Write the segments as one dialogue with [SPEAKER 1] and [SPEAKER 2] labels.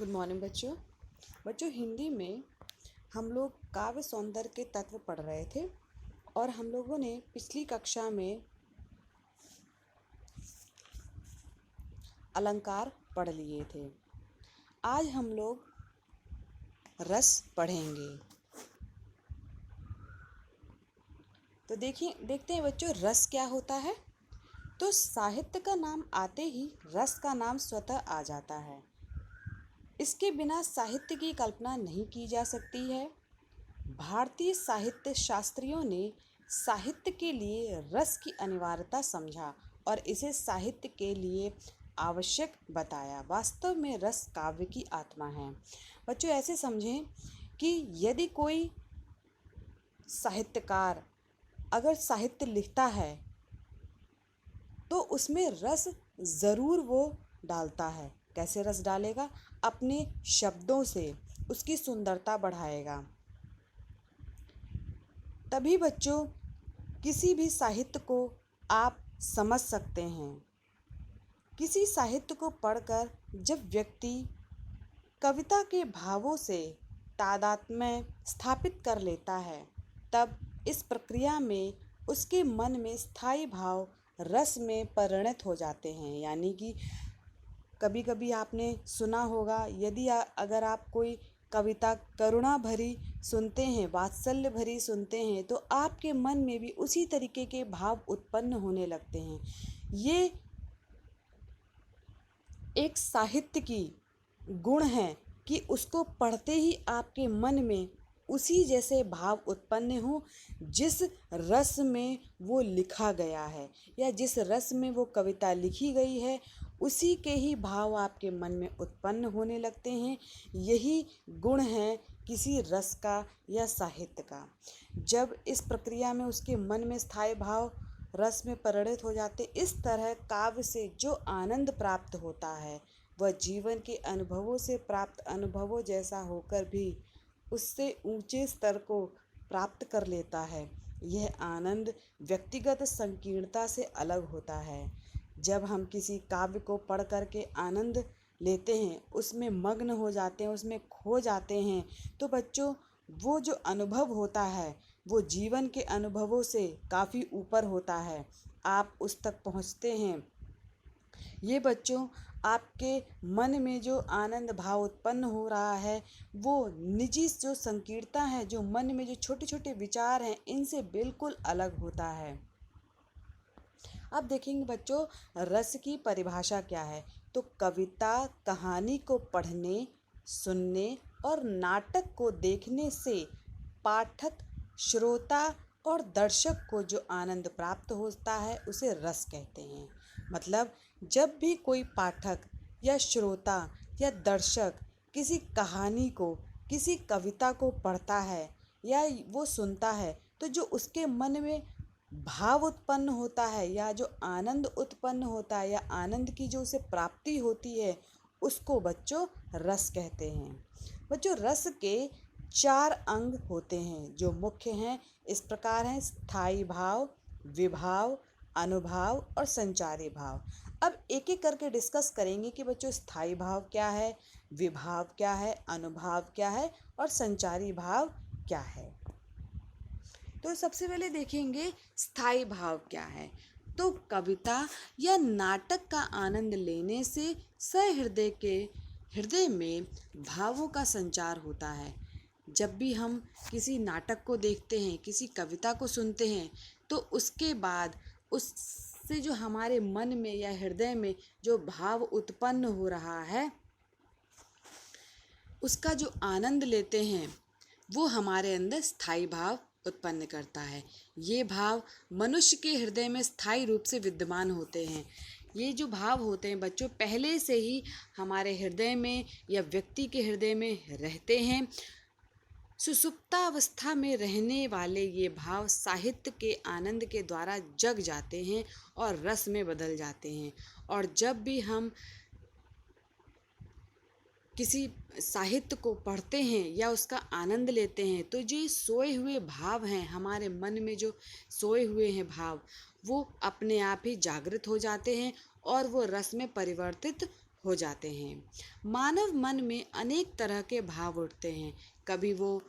[SPEAKER 1] Good morning बच्चों। हिंदी में हम लोग काव्य सौंदर्य के तत्व पढ़ रहे थे और हम लोगों ने पिछली कक्षा में अलंकार पढ़ लिए थे। आज हम लोग रस पढ़ेंगे। तो देखते हैं बच्चों, रस क्या होता है। तो साहित्य का नाम आते ही रस का नाम स्वतः आ जाता है। इसके बिना साहित्य की कल्पना नहीं की जा सकती है। भारतीय साहित्य शास्त्रियों ने साहित्य के लिए रस की अनिवार्यता समझा और इसे साहित्य के लिए आवश्यक बताया। वास्तव में रस काव्य की आत्मा है। बच्चों, ऐसे समझें कि यदि कोई साहित्यकार अगर साहित्य लिखता है तो उसमें रस ज़रूर वो डालता है। कैसे रस डालेगा? अपने शब्दों से उसकी सुंदरता बढ़ाएगा। तभी बच्चों किसी भी साहित्य को आप समझ सकते हैं। किसी साहित्य को पढ़कर जब व्यक्ति कविता के भावों से तादात्म्य स्थापित कर लेता है, तब इस प्रक्रिया में उसके मन में स्थायी भाव रस में परिणत हो जाते हैं। यानी कि कभी कभी आपने सुना होगा, यदि अगर आप कोई कविता करुणा भरी सुनते हैं, वात्सल्य भरी सुनते हैं, तो आपके मन में भी उसी तरीके के भाव उत्पन्न होने लगते हैं। ये एक साहित्य की गुण है कि उसको पढ़ते ही आपके मन में उसी जैसे भाव उत्पन्न हो जिस रस में वो लिखा गया है, या जिस रस में वो कविता लिखी गई है उसी के ही भाव आपके मन में उत्पन्न होने लगते हैं। यही गुण है किसी रस का या साहित्य का। जब इस प्रक्रिया में उसके मन में स्थायी भाव रस में परिणत हो जाते, इस तरह काव्य से जो आनंद प्राप्त होता है वह जीवन के अनुभवों से प्राप्त अनुभवों जैसा होकर भी उससे ऊंचे स्तर को प्राप्त कर लेता है। यह आनंद व्यक्तिगत संकीर्णता से अलग होता है। जब हम किसी काव्य को पढ़ करके आनंद लेते हैं, उसमें मग्न हो जाते हैं, उसमें खो जाते हैं, तो बच्चों वो जो अनुभव होता है वो जीवन के अनुभवों से काफ़ी ऊपर होता है। आप उस तक पहुँचते हैं। ये बच्चों आपके मन में जो आनंद भाव उत्पन्न हो रहा है वो निजी जो संकीर्णता है, जो मन में जो छोटे छोटे विचार हैं, इनसे बिल्कुल अलग होता है। अब देखेंगे बच्चों, रस की परिभाषा क्या है। तो कविता कहानी को पढ़ने, सुनने और नाटक को देखने से पाठक, श्रोता और दर्शक को जो आनंद प्राप्त होता है उसे रस कहते हैं। मतलब जब भी कोई पाठक या श्रोता या दर्शक किसी कहानी को, किसी कविता को पढ़ता है या वो सुनता है, तो जो उसके मन में भाव उत्पन्न होता है या जो आनंद उत्पन्न होता है या आनंद की जो उसे प्राप्ति होती है, उसको बच्चों रस कहते हैं। बच्चों, रस के 4 अंग होते हैं जो मुख्य हैं। इस प्रकार हैं: स्थायी भाव, विभाव, अनुभाव और संचारी भाव। अब एक एक करके डिस्कस करेंगे कि बच्चों स्थायी भाव क्या है, विभाव क्या है, अनुभाव क्या है और संचारी भाव क्या है। तो सबसे पहले देखेंगे स्थायी भाव क्या है। तो कविता या नाटक का आनंद लेने से सहृदय के हृदय में भावों का संचार होता है। जब भी हम किसी नाटक को देखते हैं, किसी कविता को सुनते हैं, तो उसके बाद उससे जो हमारे मन में या हृदय में जो भाव उत्पन्न हो रहा है, उसका जो आनंद लेते हैं, वो हमारे अंदर स्थायी भाव उत्पन्न करता है। ये भाव मनुष्य के हृदय में स्थायी रूप से विद्यमान होते हैं। ये जो भाव होते हैं बच्चों पहले से ही हमारे हृदय में या व्यक्ति के हृदय में रहते हैं। सुसुप्तावस्था में रहने वाले ये भाव साहित्य के आनंद के द्वारा जग जाते हैं और रस में बदल जाते हैं। और जब भी हम किसी साहित्य को पढ़ते हैं या उसका आनंद लेते हैं, तो जो सोए हुए भाव हैं, हमारे मन में जो सोए हुए हैं भाव, वो अपने आप ही जागृत हो जाते हैं और वो रस में परिवर्तित हो जाते हैं। मानव मन में अनेक तरह के भाव उठते हैं। कभी वो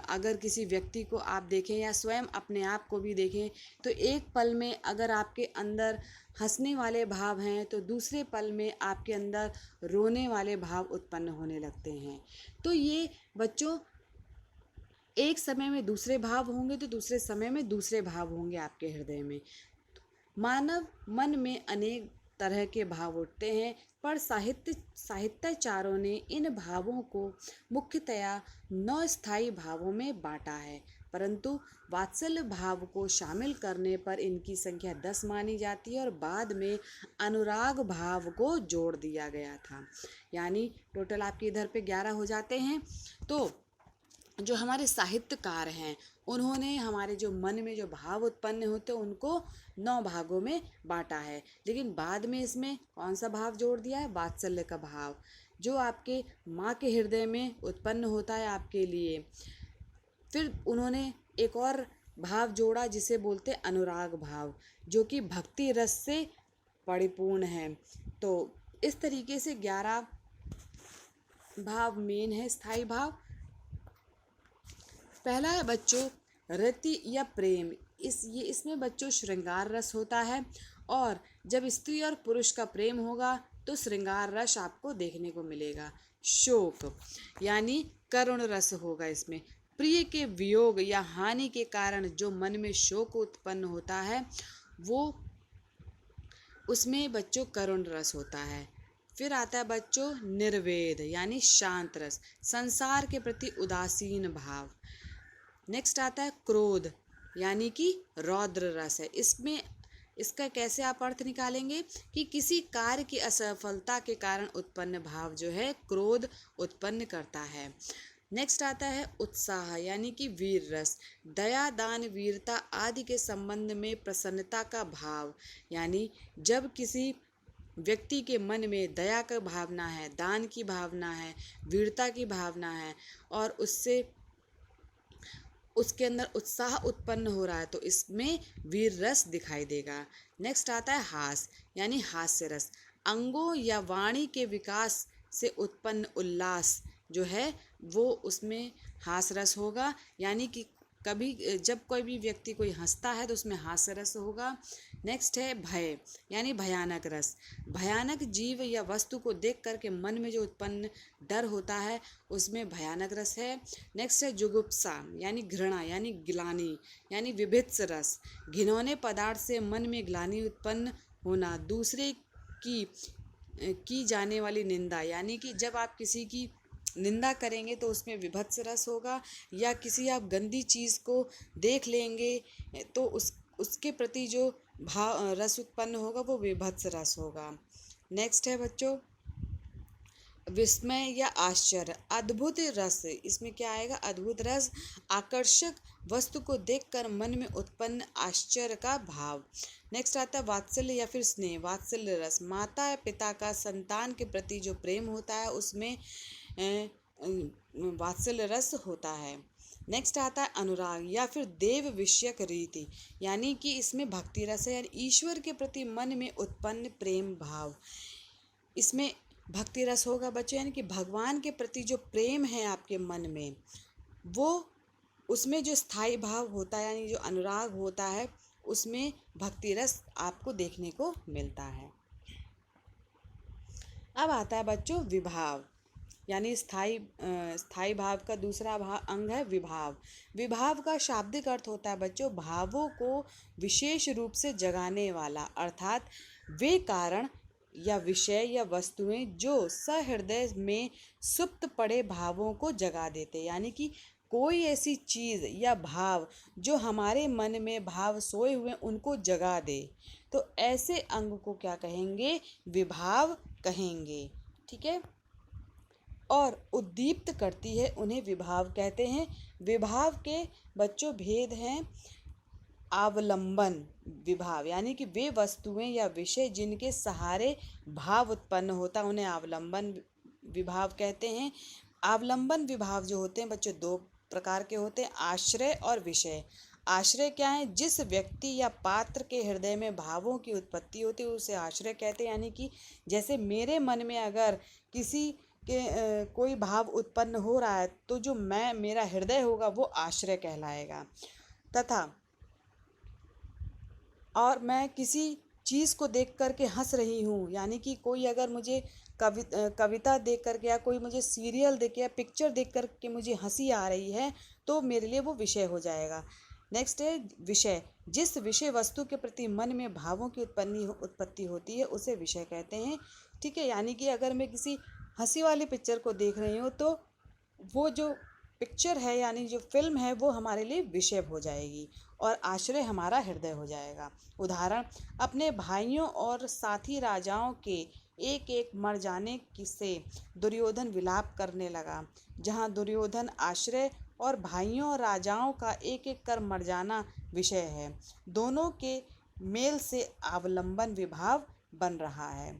[SPEAKER 1] अगर किसी व्यक्ति को आप देखें या स्वयं अपने आप को भी देखें, तो एक पल में अगर आपके अंदर हंसने वाले भाव हैं तो दूसरे पल में आपके अंदर रोने वाले भाव उत्पन्न होने लगते हैं। तो ये बच्चों, एक समय में दूसरे भाव होंगे तो दूसरे समय में दूसरे भाव होंगे आपके हृदय में। मानव मन में अनेक तरह के भाव उठते हैं, पर साहित्यकारों ने इन भावों को मुख्यतया 9 स्थायी भावों में बांटा है, परंतु वात्सल्य भाव को शामिल करने पर इनकी संख्या 10 मानी जाती है और बाद में अनुराग भाव को जोड़ दिया गया था। यानी टोटल आपके इधर पे 11 हो जाते हैं। तो जो हमारे साहित्यकार हैं, उन्होंने हमारे जो मन में जो भाव उत्पन्न होते हैं उनको 9 भागों में बांटा है, लेकिन बाद में इसमें कौन सा भाव जोड़ दिया है? वात्सल्य का भाव, जो आपके माँ के हृदय में उत्पन्न होता है आपके लिए। फिर उन्होंने एक और भाव जोड़ा जिसे बोलते हैं अनुराग भाव, जो कि भक्ति रस से परिपूर्ण है। तो इस तरीके से 11 भाव मेन है, स्थायी भाव। पहला है बच्चों रति या प्रेम। इसमें बच्चों श्रृंगार रस होता है, और जब स्त्री और पुरुष का प्रेम होगा तो श्रृंगार रस आपको देखने को मिलेगा। शोक यानी करुण रस होगा इसमें। प्रिय के वियोग या हानि के कारण जो मन में शोक उत्पन्न होता है वो उसमें बच्चों करुण रस होता है। फिर आता है बच्चों निर्वेद यानी शांत रस, संसार के प्रति उदासीन भाव। नेक्स्ट आता है क्रोध यानी कि रौद्र रस है। इसका कैसे आप अर्थ निकालेंगे कि किसी कार्य की असफलता के कारण उत्पन्न भाव जो है क्रोध उत्पन्न करता है। नेक्स्ट आता है उत्साह यानी कि वीर रस, दया दान वीरता आदि के संबंध में प्रसन्नता का भाव। यानी जब किसी व्यक्ति के मन में दया का भावना है, दान की भावना है, वीरता की भावना है और उसके अंदर उत्साह उत्पन्न हो रहा है तो इसमें वीर रस दिखाई देगा। नेक्स्ट आता है हास यानी हास्य रस, अंगों या वाणी के विकास से उत्पन्न उल्लास जो है वो उसमें हास रस होगा। यानी कि कभी जब कोई भी व्यक्ति कोई हंसता है तो उसमें हास्य रस होगा। नेक्स्ट है भय यानी भयानक रस, भयानक जीव या वस्तु को देख करके मन में जो उत्पन्न डर होता है उसमें भयानक रस है। नेक्स्ट है जुगुप्सा यानी घृणा यानी ग्लानि यानी विभत्स रस, घिनौने पदार्थ से मन में ग्लानि उत्पन्न होना। दूसरे की जाने वाली निंदा यानी कि जब आप किसी की निंदा करेंगे तो उसमें विभत्स रस होगा, या किसी आप गंदी चीज़ को देख लेंगे तो उसके प्रति जो भाव रस उत्पन्न होगा वो विभत्स रस होगा। नेक्स्ट है बच्चों विस्मय या आश्चर्य, अद्भुत रस। इसमें क्या आएगा? अद्भुत रस, आकर्षक वस्तु को देखकर मन में उत्पन्न आश्चर्य का भाव। नेक्स्ट आता है वात्सल्य या फिर स्नेह, वात्सल्य रस, माता या पिता का संतान के प्रति जो प्रेम होता है उसमें वात्सल्य रस होता है। नेक्स्ट आता है अनुराग या फिर देव विषयक रीति, यानी कि इसमें भक्ति रस है, यानी ईश्वर के प्रति मन में उत्पन्न प्रेम भाव। इसमें भक्ति रस होगा बच्चों, यानी कि भगवान के प्रति जो प्रेम है आपके मन में वो उसमें जो स्थायी भाव होता है यानी जो अनुराग होता है उसमें भक्ति रस आपको देखने को मिलता है। अब आता है बच्चों विभाव, यानी स्थायी भाव का दूसरा अंग है विभाव। विभाव का शाब्दिक अर्थ होता है बच्चों भावों को विशेष रूप से जगाने वाला, अर्थात वे कारण या विषय या वस्तुएं जो सहृदय में सुप्त पड़े भावों को जगा देते, यानी कि कोई ऐसी चीज़ या भाव जो हमारे मन में भाव सोए हुए उनको जगा दे, तो ऐसे अंग को क्या कहेंगे? विभाव कहेंगे। ठीक है, और उद्दीप्त करती है उन्हें विभाव कहते हैं। विभाव के बच्चों भेद हैं अवलंबन विभाव, यानी कि वे वस्तुएं या विषय जिनके सहारे भाव उत्पन्न होता है उन्हें अवलंबन विभाव कहते हैं। अवलंबन विभाव जो होते हैं बच्चों दो प्रकार के होते हैं, आश्रय और विषय। आश्रय क्या है? जिस व्यक्ति या पात्र के हृदय में भावों की उत्पत्ति होती है उसे आश्रय कहते हैं। यानी कि जैसे मेरे मन में अगर किसी के कोई भाव उत्पन्न हो रहा है तो जो मेरा हृदय होगा वो आश्रय कहलाएगा। तथा और मैं किसी चीज़ को देख कर के हंस रही हूँ, यानी कि कोई अगर मुझे कविता देख कर के या कोई मुझे सीरियल देख के या पिक्चर देख कर के मुझे हंसी आ रही है तो मेरे लिए वो विषय हो जाएगा। नेक्स्ट है विषय। जिस विषय वस्तु के प्रति मन में भावों की उत्पत्ति होती है उसे विषय कहते हैं। ठीक है, यानी कि अगर मैं किसी हंसी वाली पिक्चर को देख रही हूँ तो वो जो पिक्चर है यानी जो फिल्म है वो हमारे लिए विषय हो जाएगी और आश्रय हमारा हृदय हो जाएगा। उदाहरण, अपने भाइयों और साथी राजाओं के एक एक मर जाने से दुर्योधन विलाप करने लगा। जहाँ दुर्योधन आश्रय और भाइयों और राजाओं का एक एक कर मर जाना विषय है। दोनों के मेल से अवलंबन विभाव बन रहा है।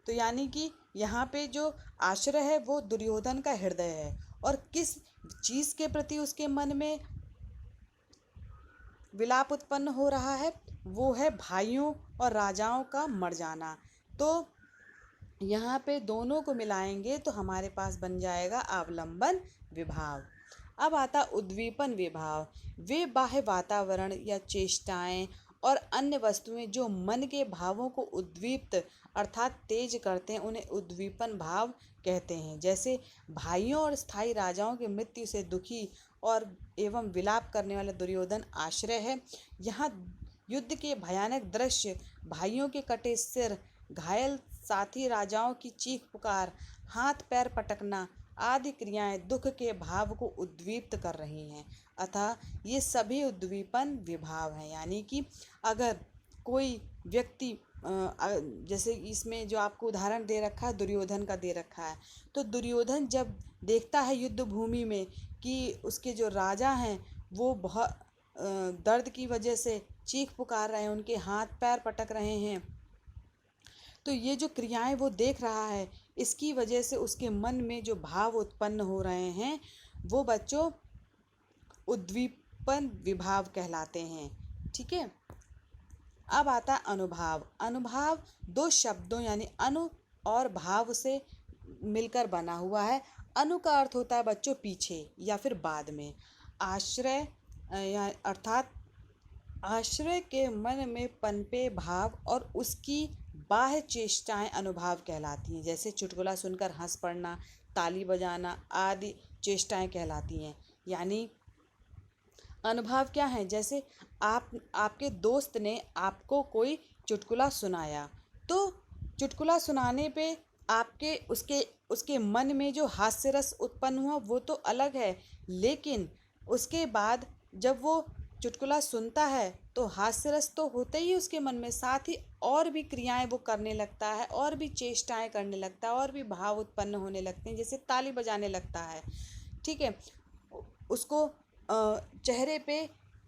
[SPEAKER 1] तो यानी कि यहाँ पे जो आश्रय है वो दुर्योधन का हृदय है और किस चीज़ के प्रति उसके मन में विलाप उत्पन्न हो रहा है, वो है भाइयों और राजाओं का मर जाना। तो यहाँ पे दोनों को मिलाएंगे तो हमारे पास बन जाएगा अवलंबन विभाव। अब आता उद्दीपन विभाव। वे बाह्य वातावरण या चेष्टाएं और अन्य वस्तुएं जो मन के भावों को उद्दीप्त अर्थात तेज करते हैं उन्हें उद्दीपन भाव कहते हैं। जैसे भाइयों और स्थायी राजाओं की मृत्यु से दुखी और एवं विलाप करने वाला दुर्योधन आश्रय है। यहाँ युद्ध के भयानक दृश्य, भाइयों के कटे सिर, घायल साथी राजाओं की चीख पुकार, हाथ पैर पटकना आदि क्रियाएं दुख के भाव को उद्दीप्त कर रही हैं। अतः ये सभी उद्दीपन विभाव हैं। यानी कि अगर कोई व्यक्ति जैसे इसमें जो आपको उदाहरण दे रखा है दुर्योधन का दे रखा है, तो दुर्योधन जब देखता है युद्ध भूमि में कि उसके जो राजा हैं वो बहुत दर्द की वजह से चीख पुकार रहे हैं, उनके हाथ पैर पटक रहे हैं, तो ये जो क्रियाएं वो देख रहा है इसकी वजह से उसके मन में जो भाव उत्पन्न हो रहे हैं वो बच्चों उद्दीपन विभाव कहलाते हैं। ठीक है, अब आता अनुभाव। अनुभाव दो शब्दों यानी अनु और भाव से मिलकर बना हुआ है। अनु का अर्थ होता है बच्चों पीछे या फिर बाद में। आश्रय या अर्थात आश्रय के मन में पनपे भाव और उसकी बाह्य चेष्टाएं अनुभाव कहलाती हैं। जैसे चुटकुला सुनकर हंस पड़ना, ताली बजाना आदि चेष्टाएं कहलाती हैं। यानी अनुभाव क्या है? जैसे आपके दोस्त ने आपको कोई चुटकुला सुनाया, तो चुटकुला सुनाने पे आपके उसके मन में जो हास्य रस उत्पन्न हुआ वो तो अलग है, लेकिन उसके बाद जब वो चुटकुला सुनता है तो हास्य रस तो होता ही उसके मन में, साथ ही और भी क्रियाएं वो करने लगता है, और भी चेष्टाएं करने लगता है, और भी भाव उत्पन्न होने लगते हैं। जैसे ताली बजाने लगता है, ठीक है, उसको चेहरे पे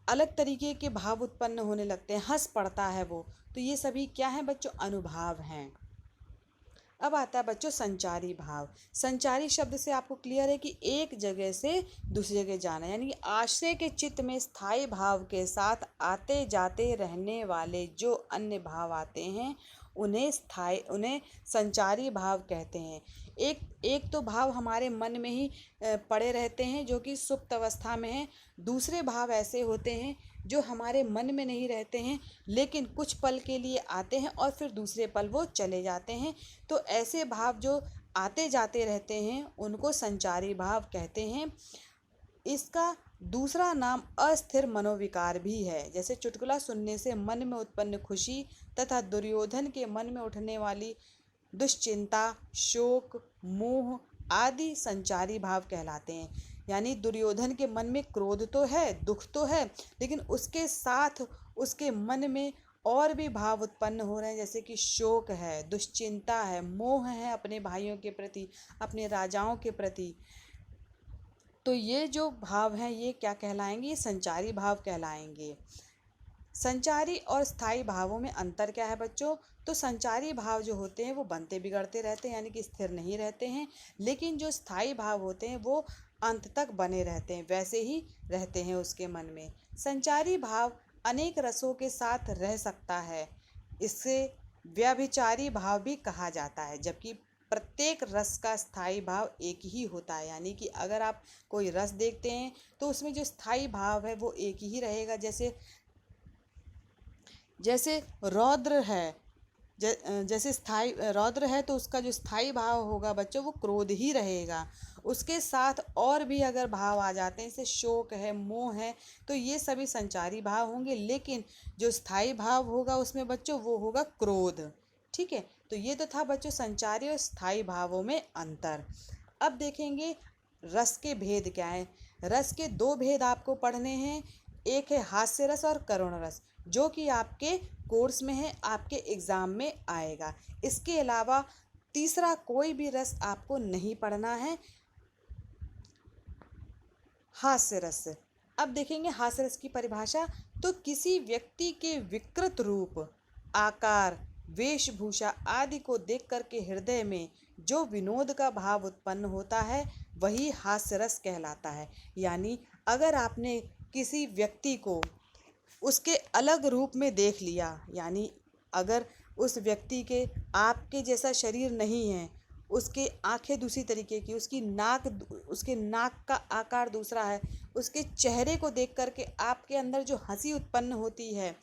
[SPEAKER 1] अलग तरीके के भाव उत्पन्न होने लगते हैं, हंस पड़ता है वो। तो ये सभी क्या हैं बच्चों? अनुभाव हैं। अब आता है बच्चों संचारी भाव। संचारी शब्द से आपको क्लियर है कि एक जगह से दूसरी जगह जाना, यानी कि आश्रय के चित्त में स्थायी भाव के साथ आते जाते रहने वाले जो अन्य भाव आते हैं उन्हें संचारी भाव कहते हैं। एक तो भाव हमारे मन में ही पड़े रहते हैं जो कि सुप्त अवस्था में है। दूसरे भाव ऐसे होते हैं जो हमारे मन में नहीं रहते हैं लेकिन कुछ पल के लिए आते हैं और फिर दूसरे पल वो चले जाते हैं। तो ऐसे भाव जो आते जाते रहते हैं उनको संचारी भाव कहते हैं। इसका दूसरा नाम अस्थिर मनोविकार भी है। जैसे चुटकुला सुनने से मन में उत्पन्न खुशी तथा दुर्योधन के मन में उठने वाली दुश्चिंता, शोक, मोह आदि संचारी भाव कहलाते हैं। यानी दुर्योधन के मन में क्रोध तो है, दुख तो है, लेकिन उसके साथ उसके मन में और भी भाव उत्पन्न हो रहे हैं, जैसे कि शोक है, दुश्चिंता है, मोह है अपने भाइयों के प्रति, अपने राजाओं के प्रति। तो ये जो भाव हैं ये क्या कहलाएंगे? ये संचारी भाव कहलाएंगे। संचारी और स्थायी भावों में अंतर क्या है बच्चों? तो संचारी भाव जो होते हैं वो बनते बिगड़ते रहते हैं, यानी कि स्थिर नहीं रहते हैं, लेकिन जो स्थायी भाव होते हैं वो अंत तक बने रहते हैं, वैसे ही रहते हैं उसके मन में। संचारी भाव अनेक रसों के साथ रह सकता है, इसे व्यभिचारी भाव भी कहा जाता है, जबकि प्रत्येक रस का स्थायी भाव एक ही होता है। यानी कि अगर आप कोई रस देखते हैं तो उसमें जो स्थायी भाव है वो एक ही रहेगा। जैसे जैसे रौद्र है, जैसे स्थाई रौद्र है तो उसका जो स्थायी भाव होगा बच्चों वो क्रोध ही रहेगा। उसके साथ और भी अगर भाव आ जाते हैं, जैसे शोक है, मोह है, तो ये सभी संचारी भाव होंगे, लेकिन जो स्थायी भाव होगा उसमें बच्चों वो होगा क्रोध। ठीक है, तो ये तो था बच्चों संचारी और स्थायी भावों में अंतर। अब देखेंगे रस के भेद क्या है। रस के दो भेद आपको पढ़ने हैं, एक है हास्य रस और करुण रस, जो कि आपके कोर्स में है, आपके एग्ज़ाम में आएगा। इसके अलावा तीसरा कोई भी रस आपको नहीं पढ़ना है, हास्य रस। अब देखेंगे हास्य रस की परिभाषा। तो किसी व्यक्ति के विकृत रूप, आकार, वेशभूषा आदि को देख करके हृदय में जो विनोद का भाव उत्पन्न होता है वही हास्य रस कहलाता है। यानी अगर आपने किसी व्यक्ति को उसके अलग रूप में देख लिया, यानी अगर उस व्यक्ति के आपके जैसा शरीर नहीं है, उसके आंखें दूसरी तरीके की, उसके नाक का आकार दूसरा है, उसके चेहरे को देख करके आपके अंदर जो हंसी उत्पन्न होती है,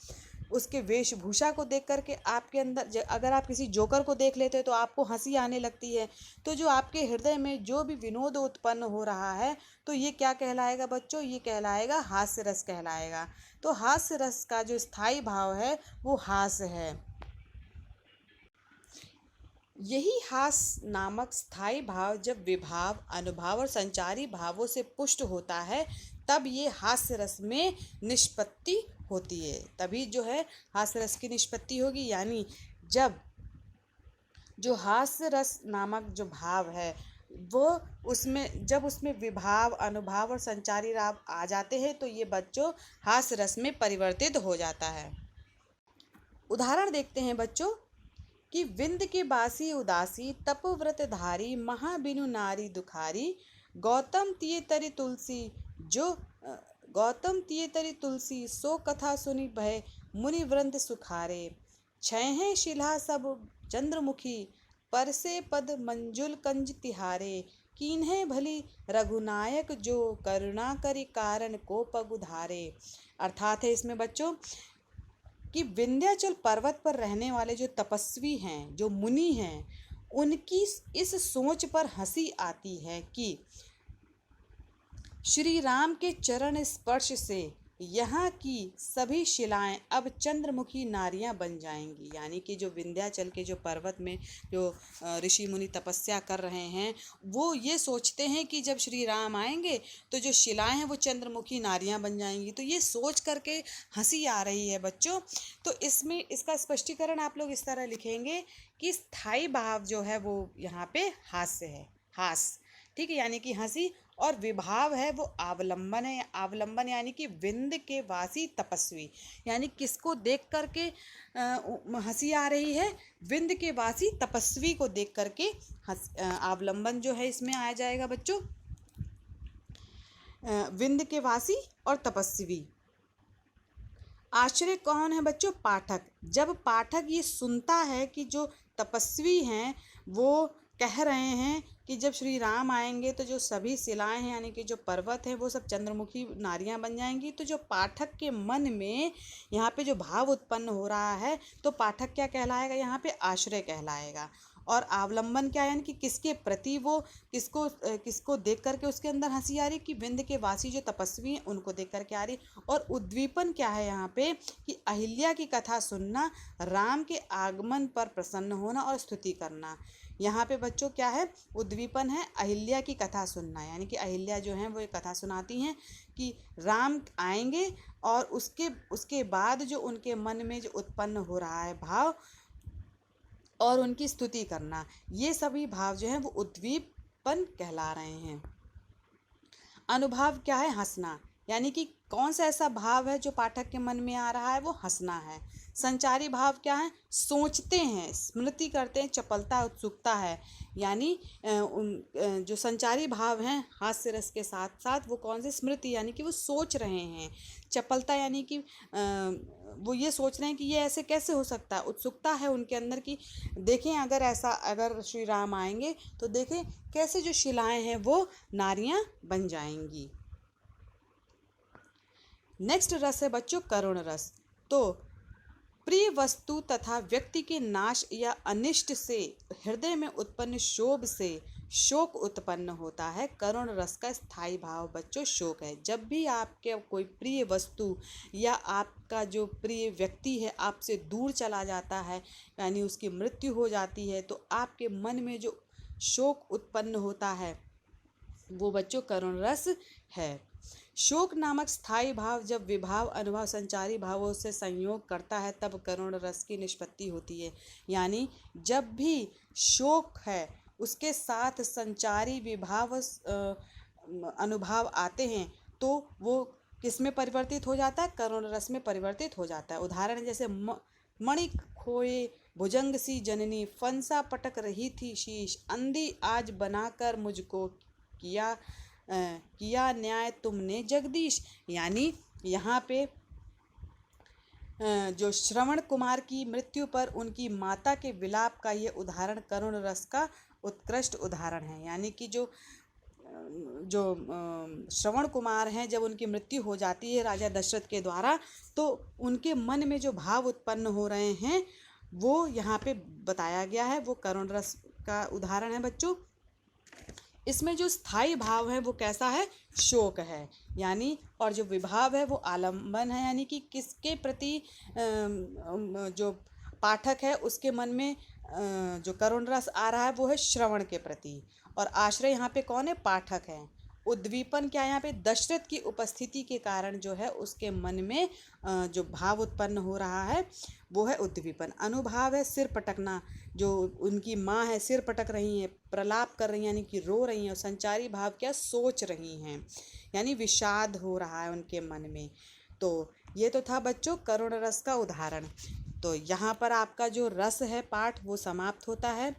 [SPEAKER 1] उसके वेशभूषा को देख करके आपके अंदर अगर आप किसी जोकर को देख लेते हैं तो आपको हंसी आने लगती है, तो जो आपके हृदय में जो भी विनोद उत्पन्न हो रहा है तो ये क्या कहलाएगा बच्चों, ये कहलाएगा हास्य रस कहलाएगा। तो हास्य रस का जो स्थायी भाव है वो हास्य है। यही हास नामक स्थायी भाव जब विभाव, अनुभाव और संचारी भावों से पुष्ट होता है तब ये हास्य रस में निष्पत्ति होती है। तभी जो है हास्य रस की निष्पत्ति होगी। यानी जब जो हास्य रस नामक जो भाव है वो जब उसमें विभाव, अनुभाव और संचारी भाव आ जाते हैं तो ये बच्चों हास्य रस में परिवर्तित हो जाता है। उदाहरण देखते हैं बच्चों कि विंद के बासी उदासी, तपव्रत धारी, महाबिनु नारी दुखारी, गौतम तिये तरि तुलसी जो गौतम तिये तरि तुलसी, सो कथा सुनि भय मुनि वृंद सुखारे। छह शिला सब चंद्रमुखी, परसे पद मंजुल कंज तिहारे, कीन्हे भली रघुनायक जो, करुणा करि कारण को पग उधारे। अर्थात है इसमें बच्चों कि विंध्याचल पर्वत पर रहने वाले जो तपस्वी हैं, जो मुनि हैं, उनकी इस सोच पर हंसी आती है कि श्री राम के चरण स्पर्श से यहाँ की सभी शिलाएं अब चंद्रमुखी नारियां बन जाएंगी। यानी कि जो विंध्याचल के जो पर्वत में जो ऋषि मुनि तपस्या कर रहे हैं वो ये सोचते हैं कि जब श्री राम आएंगे तो जो शिलाएं हैं वो चंद्रमुखी नारियां बन जाएंगी। तो ये सोच करके हंसी आ रही है बच्चों। तो इसमें इसका स्पष्टीकरण आप लोग इस तरह लिखेंगे कि स्थायी भाव जो है वो यहाँ पे हास्य है, हास्य। ठीक है, यानी कि हंसी। और विभाव है वो अवलंबन है। अवलंबन यानी कि विंध्य के वासी तपस्वी, यानी किसको देख करके हंसी आ रही है, विंध्य के वासी तपस्वी को देख करके अवलंबन जो है इसमें आया जाएगा बच्चों, विंध्य के वासी और तपस्वी। आश्चर्य कौन है बच्चों, पाठक। जब पाठक ये सुनता है कि जो तपस्वी हैं वो कह रहे हैं कि जब श्री राम आएंगे तो जो सभी शिलाएं हैं यानी कि जो पर्वत है वो सब चंद्रमुखी नारियां बन जाएंगी, तो जो पाठक के मन में यहाँ पे जो भाव उत्पन्न हो रहा है तो पाठक क्या कहलाएगा, यहाँ पे आश्रय कहलाएगा। और अवलंबन क्या है, यानी कि किसके प्रति वो किसको देख करके उसके अंदर हंसी आ रही, कि विंध्य के वासी जो तपस्वी हैं उनको देख करके आ रही। और उद्दीपन क्या है यहाँ पे, कि अहिल्या की कथा सुनना, राम के आगमन पर प्रसन्न होना और स्तुति करना। यहाँ पे बच्चों क्या है, उद्दीपन है अहिल्या की कथा सुनना, यानी कि अहिल्या जो है वो एक कथा सुनाती हैं कि राम आएंगे और उसके बाद जो उनके मन में जो उत्पन्न हो रहा है भाव और उनकी स्तुति करना, ये सभी भाव जो हैं वो उद्दीपन कहला रहे हैं। अनुभाव क्या है, हंसना, यानी कि कौन सा ऐसा भाव है जो पाठक के मन में आ रहा है, वो हंसना है। संचारी भाव क्या है, सोचते हैं, स्मृति करते हैं, चपलता उत्सुकता है। यानी जो संचारी भाव हैं हास्य रस के साथ साथ वो कौन से, स्मृति यानी कि वो सोच रहे हैं, चपलता यानी कि वो ये सोच रहे हैं कि ये ऐसे कैसे हो सकता है, उत्सुकता है उनके अंदर की देखें अगर श्री राम आएंगे तो देखें कैसे जो शिलाएं हैं वो नारियां बन जाएंगी। नेक्स्ट रस है बच्चों करुण रस। तो प्रिय वस्तु तथा व्यक्ति के नाश या अनिष्ट से हृदय में उत्पन्न शोभ से शोक उत्पन्न होता है। करुण रस का स्थायी भाव बच्चों शोक है। जब भी आपके कोई प्रिय वस्तु या आपका जो प्रिय व्यक्ति है आपसे दूर चला जाता है, यानी उसकी मृत्यु हो जाती है, तो आपके मन में जो शोक उत्पन्न होता है वो बच्चों करुण रस है। शोक नामक स्थायी भाव जब विभाव अनुभव संचारी भावों से संयोग करता है तब करुण रस की निष्पत्ति होती है। यानी जब भी शोक है उसके साथ संचारी विभाव अनुभव आते हैं तो वो किस में परिवर्तित हो जाता है, करुण रस में परिवर्तित हो जाता है। उदाहरण जैसे मणि खोए भुजंग सी जननी, फंसा पटक रही थी शीश, अंधी आज बनाकर मुझको किया न्याय तुमने जगदीश। यानी यहाँ पे जो श्रवण कुमार की मृत्यु पर उनकी माता के विलाप का ये उदाहरण करुण रस का उत्कृष्ट उदाहरण है। यानी कि जो श्रवण कुमार हैं जब उनकी मृत्यु हो जाती है राजा दशरथ के द्वारा, तो उनके मन में जो भाव उत्पन्न हो रहे हैं वो यहाँ पे बताया गया है, वो करुण रस का उदाहरण है बच्चों। इसमें जो स्थायी भाव है वो कैसा है, शोक है। यानी और जो विभाव है वो आलंबन है, यानी कि किसके प्रति जो पाठक है उसके मन में जो करुण रस आ रहा है वो है श्रवण के प्रति, और आश्रय यहाँ पे कौन है, पाठक है। उद्दीपन क्या है, यहाँ पे दशरथ की उपस्थिति के कारण जो है उसके मन में जो भाव उत्पन्न हो रहा है वो है उद्दीपन। अनुभाव है सिर पटकना, जो उनकी माँ है सिर पटक रही हैं, प्रलाप कर रही हैं यानी कि रो रही हैं, और संचारी भाव क्या, सोच रही हैं, यानी विषाद हो रहा है उनके मन में। तो ये तो था बच्चों करुण रस का उदाहरण। तो यहाँ पर आपका जो रस है पाठ वो समाप्त होता है।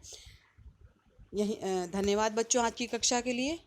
[SPEAKER 1] यही धन्यवाद बच्चों आज की कक्षा के लिए।